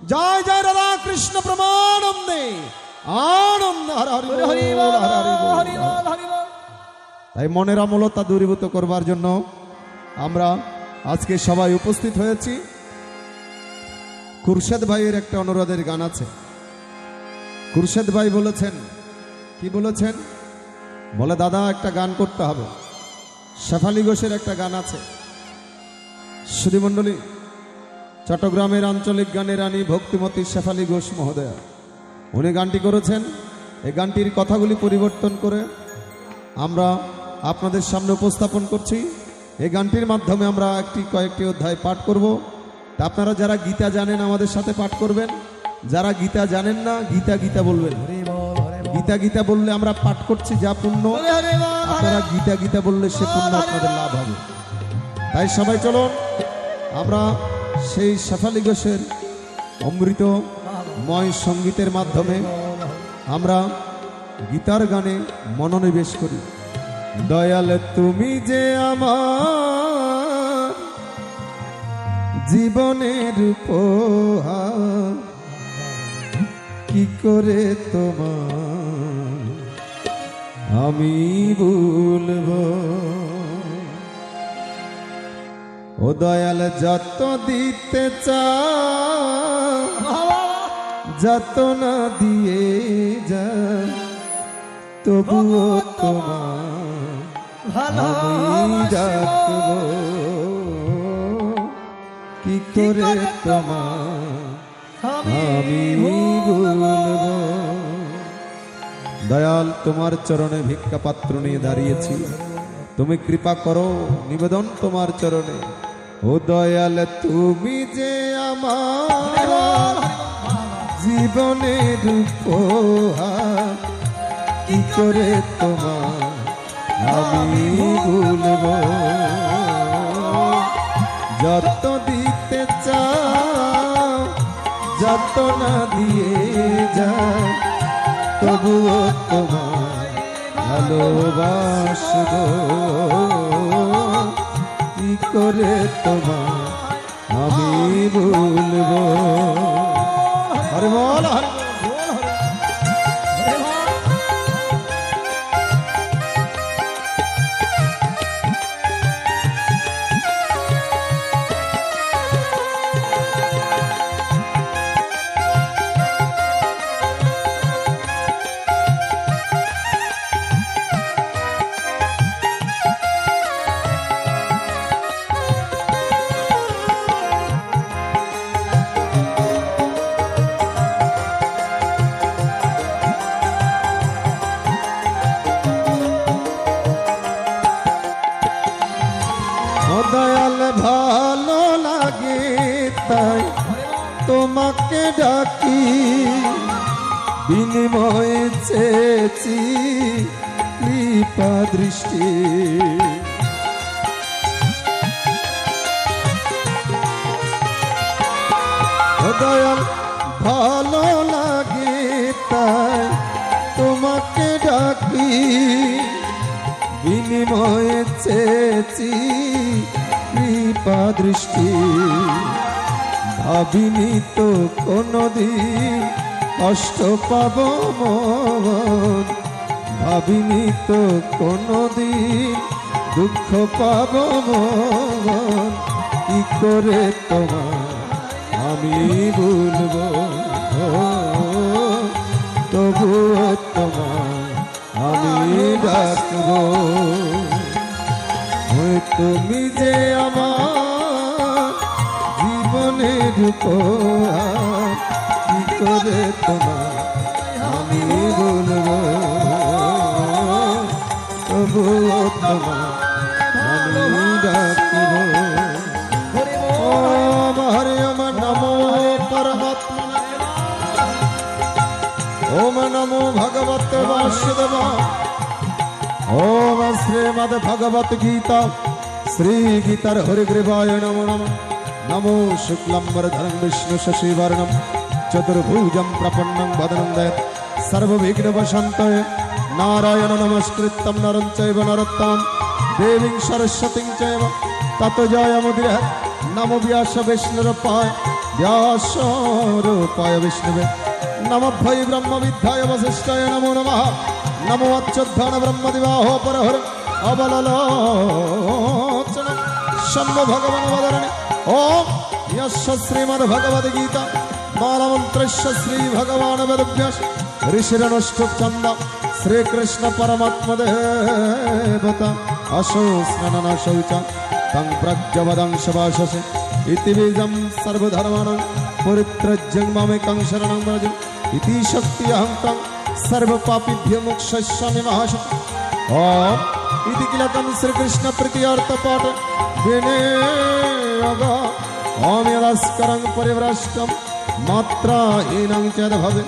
জয় জয় রাধা কৃষ্ণ প্রমানন্দে আনন্দ হর হরি বল হরি বল। তাই মনের অমলতা দূরীভূত করবার জন্য আমরা আজকে সবাই উপস্থিত হয়েছি। খুরশেদ ভাইয়ের একটা অনুরোধের গান আছে। খুরশেদ ভাই বলেছেন, কি বলেছেন? বলে দাদা একটা গান করতে হবে। শেফালি ঘোষের একটা গান আছে। সুধীমণ্ডলী, চট্টগ্রামের আঞ্চলিক গানের রানী ভক্তিমতী শেফালি ঘোষ মহোদয়া উনি গানটি করেছেন। এই গানটির কথাগুলি পরিবর্তন করে আমরা আপনাদের সামনে উপস্থাপন করছি। এই গানটির মাধ্যমে আমরা কয়েকটি অধ্যায় পাঠ করব। তা আপনারা যারা গীতা জানেন আমাদের সাথে পাঠ করবেন, যারা গীতা জানেন না গীতা গীতা বলবেন। গীতা গীতা বললে আমরা পাঠ করছি যা পুণ্য, আপনারা গীতা গীতা বললে সে পুণ্য আপনাদের লাভ হবে। তাই সবাই চলুন আমরা সেই শেফালি ঘোষের অমৃতময় সঙ্গীতের মাধ্যমে আমরা গীতার গানে মনোনিবেশ করি। দয়াল তুমি যে আমার জীবনের উপহার, কি করে তোমার আমি ভুলবো। ও দয়াল যত দিতে চাও যত না দিয়ে যা, তবুও তোমার আমি রাখবো। কি করে তোমার আমি ভুলবো। দয়াল তোমার চরণে ভিক্ষা পাত্র নিয়ে দাঁড়িয়েছি, তুমি কৃপা করো নিবেদন তোমার চরণে। ও দয়াল তুমি যে আমার জীবনের উপহার, কি করে তোমার আমি ভুলবো। যত দিতে চাও যত না দিয়ে যায়, তবুও তোমার ভালোবাসবো। কি করে তোমার আমি ভুলবো। হরি বল হরি বল। দয়াল ভালো লাগে তাই তোমাকে ডাকি, বিনিময়ে চেয়েছি কৃপা দৃষ্টি। দয়াল ভালো লাগে তাই তোমাকে ডাকি, বিনিময়ে চেয়েছি কৃপা দৃষ্টি। ভাবিনি তো কোনদিন কষ্ট পাব মন, ভাবিনি তো কোনদিন দুঃখ পাব মন। কি করে তোমার আমি ভুলবো, তবুও তোমার আমি ডাকবো। তুমি যে আমার জীবনের উপহার, কি করে তোমার আমি ভুলবো। তবুও তোমার আমি ডাকবো। ওম হরি ওম নমো পরমাত্মা, ওম নমো ভগবতে বাসুদেবায়। ओम श्रीमद् भगवत गीता श्री गीतार हरिग्रीवाय नमो नमः। नमो शुक्लं वरदं विष्णु शशिवर्णं चतुर्भुजं प्रपन्नं वदनं दयत् सर्वविघ्नोपशान्तये। नारायण नमस्कृत्यं नरं चैव नरोत्तमं देवीं सरस्वतीं चैव ततो जयमुदीरयेत्। नमो व्यास विष्णुरूपाय व्यासरूपाय विष्णुवे नमो भै ब्रह्मविद्याय वसिष्ठाय नमो नमः नमो अच्युताय ब्रह्मदिवाहो परहर अबललोचन शम्भो भगवान वदरणे ओम यस्य श्रीमद् भगवद गीता मालमन्त्रस्य श्री भगवान वेदव्यास ऋषिरनुष्ठुप चंद श्री कृष्ण परमात्मा देवता असौ स्नाननाशौ च तं प्रज्ञवदं शवाशसे इति बीजं सर्वधर्माणां परित्रज्यं मामेकं शरणं व्रज इति शक्ति अहं तं सर्वपापिभ्यो मोक्षयिष्यामि महाशक्ति ओम इति किलकं श्री कृष्ण प्रीत्यर्थ पाठ विनियोग ओम यदस्करं परिव्रष्टं मात्रा हीनं चेद भवे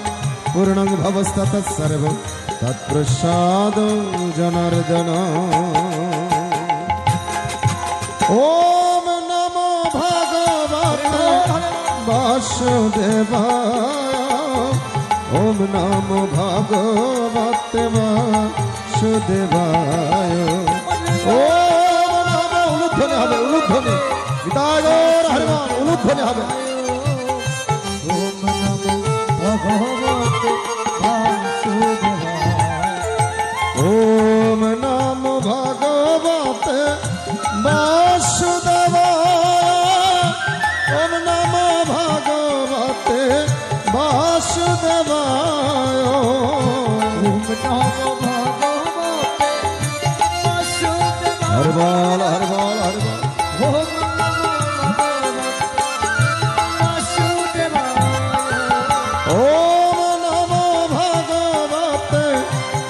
पूर्णं भवस्ततः सर्वं तत्प्रसादं जनार्दन ओम नमो भगवते वासुदेवाय ओम नमो भगवते वासुदेवाय ओम नमो उलुध्वनि हबे उलुध्वनि विदायोर हरिमान उलुध्वनि हबे ओम नमो भगवते ओम नमो भगवते वासुदेवाय ओम नमो भगवते वासुदेवाय ओम नमो भगवते वासुदेवाय हर बोल हर बोल हर बोल ओम नमो भगवते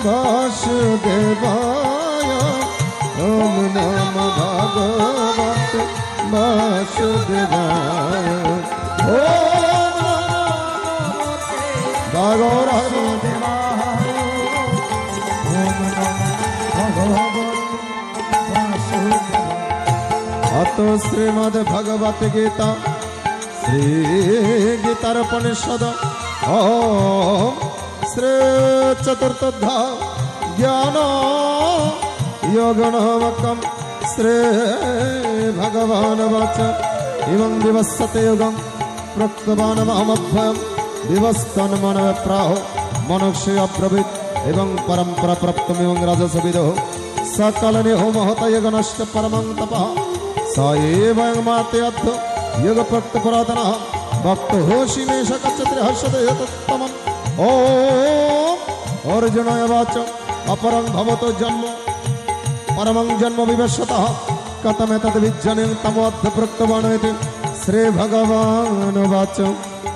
वासुदेवाय ओम नमो भगवते वासुदेवाय ओम नमो वासुदेवाय ओम नमो भगवते अतो श्रीमद् भगवत गीता श्री गीतार्पणेशद ओम श्री चतुर्थोध्याय ज्ञान योगनामकं श्री भगवान वाच इमं विवस्सते योगं प्रोक्तवान् मामभ्यं विवस्तन् मनः प्राहो मनुष्य अब्रवीत् एवं परम्परा प्राप्तमिवं राजसविदो सकलनिहो महतय गणश्च परमं तपः स एव मातयद्ध योग प्रक्त पुरातनः भक्तो मे शकचत्रिहर्षते तत्तमम् ओम अर्जुनाय वाच अपरं भवतो जन्म परमं जन्म विवशतः कथमेतद् विज्ञानं तमोऽद्ध प्रोक्तवान् इति श्री भगवान् वाच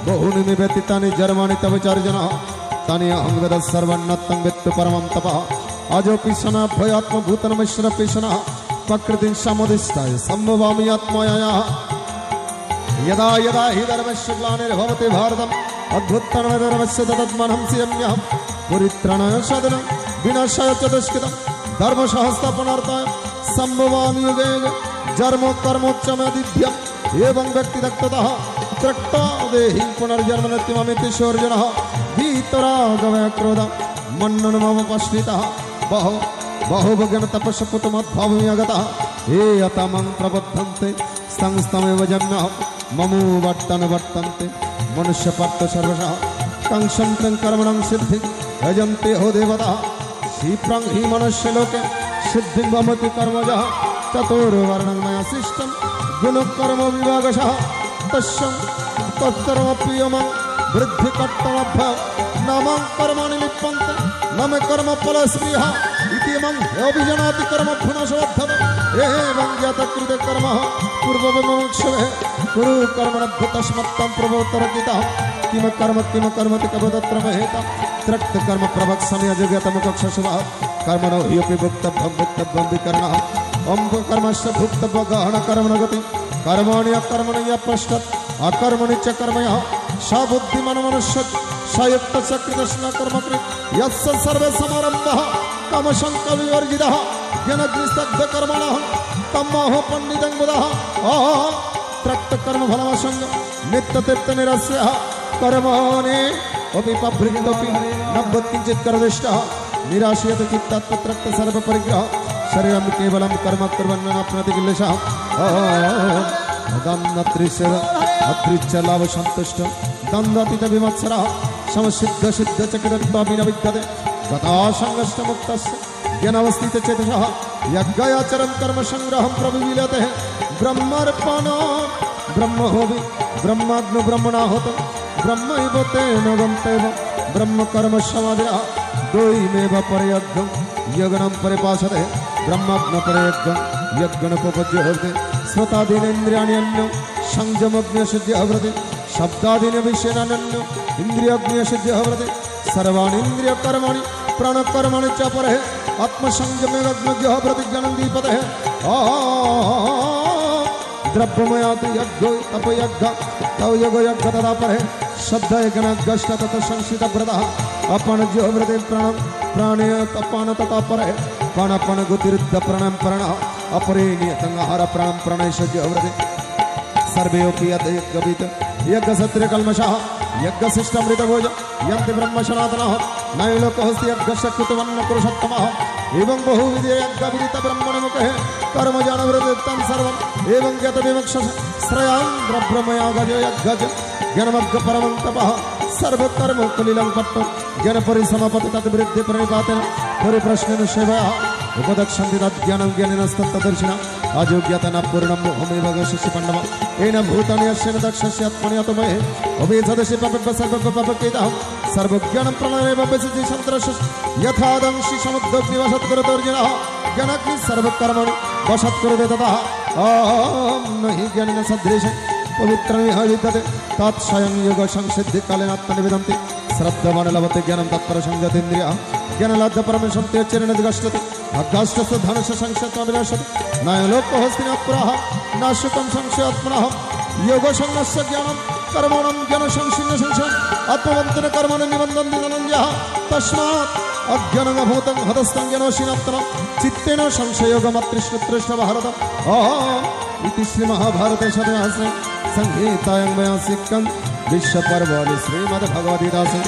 बहूनि निवेदितानि जन्मानि तव चार्जुन तानि अहं वेद सर्वन्नतं वेत्तु परमं तपः अजोऽपि सनाभयात्मभूतनमिश्रपेशनः प्रकृतिं समुदिष्टाय सम्भवामि आत्मया यदा यदा हि धर्मस्य ग्लानिर्भवति भारतम् अद्भुतधर्मस्य तदत्मनं सियम्यहं परित्राणाय साधनं विनाशाय च दुष्कृतं धर्मसंस्थापनार्थाय सम्भवामि युगे युगे जन्म कर्मोच्चमदिभ्यम् एवं व्यक्तिदत्ततः त्रक्ता देहि पुनर्जन्म नित्यममिति अर्जुनः वीतरागवय क्रोधं मन्नन् मम पश्रितः बहुभगन तपस्सपुतमद्भावं यगतः हे यतमं प्रबद्धन्ते संस्तमेव जन्मः ममो वर्तन्ते मनुष्य पार्थ सर्वशः कंसन्तं कर्मणं सिद्धिं यजन्ते हो देवता क्षिप्रं हि मनुष्य लोके सिद्धिं भवति कर्मजः चतुर्वर्णं मया सृष्टं गुणकर्म विभागशः तस्यं तत्कर्मप्रियमं वृद्धिकर्तमभ्य न मम कर्माणि लिप्यन्ते न मे कर्मफलस्पृहा इति मम अभिजानाति कर्मफलशोद्धते एवं ज्ञातकृते कर्म पूर्वविमुक्षवे कुरु कर्मणभ्यो तस्मत्तं प्रवर्तरकितः किम कर्मति कवदत्र महेता त्रक्त कर्म प्रवक्ष्यामि अजगतमुखक्षसुभः कर्मणो हि अपि भुक्तव्यं विकरणः ओम कर्मस्य भुक्तव्य गहन कर्मणगति कर्माणि अकर्मणि यपश्चात् अकर्मणि च कर्मयः स बुद्धिमान् मनुष्य सयुक्त सकृतस्न कर्मकृत् यस्य सर्वे समारम्भः कामशङ्कविवर्जितः ज्ञानग्निस्तब्धकर्मणः तमोह पण्डितं बुधः त्रक्त कर्मफलमसङ्ग नित्यतृप्तनिरस्यः कर्माणि अपि पभृतोऽपि न किञ्चित् करदिष्टः निराशयत चित्तात् त्रक्त सर्वपरिग्रहः शरीरं केवलं कर्म कुर्वन् नाप्नोति किल्बिषः দ্বন্দ্বত্রিশের অদৃচ্ছ লাভ সন্তুষ্ট দ্বন্দ্বাতীত বিমৎসরা সমসিদ্ধ সিদ্ধ চক্রত্বাবিনবিদ্যতে গতা সংঘষ্ট মুক্তস্য জ্ঞানাवस्थित चेतसः यज्ञाचरण कर्म संग्रहं प्रविलीयते ब्रह्मार्पण ब्रह्महोवि ब्रह्माग्नो ब्रह्मणाहुत ब्रह्मैव तेन गन्तेव ब्रह्म कर्म समाधिः द्वयमेव परयज्ञं यज्ञं परिपासते ब्रह्माग्न परयज्ञं यज्ञनोपपद्यो भवति श्रोतादीनेन्द्रियाणि अन्यं संयमज्ञसिद्धिः भवति शब्दादीनि विषयान्यं इन्द्रियज्ञसिद्धिः भवति सर्वाणि इन्द्रियकर्माणि प्राणकर्माणि च परः आत्मसंयमे अग्नज्ञः प्रतिज्ञानं दीपते द्रव्यमयाति यज्ञो तपयज्ञ तव योगो यज्ञ तदा परे श्रद्धा यज्ञ तथा संस्कृत व्रतः अपानज्यो व्रते प्राणं प्राणे अपान तथा परे प्राणापान गतिरुद्ध प्राणां प्राणः अपरे नियतं आहार प्राणं प्राणेशज्यो व्रते सर्वे ओपियते यज्ञविद यज्ञसत्रे कल्मषः यज्ञशिष्टमृतभोज यन्ति ब्रह्म सनातनः नैलोकहस्ति यज्ञशक्तिवन्न पुरुषोत्तमः एवं बहुविधि यज्ञविदित ब्रह्मणमुखे कर्म जानवृत्तं सर्वम् एवं ज्ञातविवक्षः श्रयान् द्रव्यमयागजो यज्ञज ज्ञानमग्ग परमं तपः सर्वकर्म कुलिलं पट्टं ज्ञानपरिसमापति तद्वृद्धि प्रणिपातेन परिप्रश्नेन सेवया उपदक्षन्ति तज्ज्ञानं ज्ञानिनस्तत्तदर्शिनः अयोग्यतना पूर्णं मोहमेव गशसि पाण्डव येन भूतानि यस्येन दक्षस्य आत्मनि अतमये अभिसदसि पपप सर्वपपकेतः सर्वज्ञानं प्रणयेव विसति सन्त्रस्य यथादंशि समुद्रग्निवशत्करतोर्जिनः ज्ञानाग्नि सर्वकर्माणि वशत्कुरुते ततः न हि ज्ञानिन सदृशं पवित्रमिह विद्यते तत्स्वयं योगसंसिद्धिकालेन आत्मनिवेदन्ति श्रद्धवान् लभते ज्ञानं तत्परसंगतेन्द्रियः ज्ञानलब्ध परमेशन्ते चिरनिर्गच्छति अगाष्टस्य धनस्य संशयत्वं विनाशति नयलोकहस्तिनापुरः नाशकं संशयात्मनः योगसंगस्य ज्ञानं कर्मणां ज्ञानसंशिन्न संशयम् आत्मवन्तेन कर्मणि निबन्धन्ति धनञ्जयः तस्मात् अज्ञानमभूतं हतस्तं ज्ञानोऽशिनात्मनं चित्तेन संशययोगमत्रिष्टतृष्ट भारतम् इति श्रीमहाभारते शतसहस्रे संहितायां मया सिक्तं विश्वपर्वणि श्रीमद्भगवद्गीतासु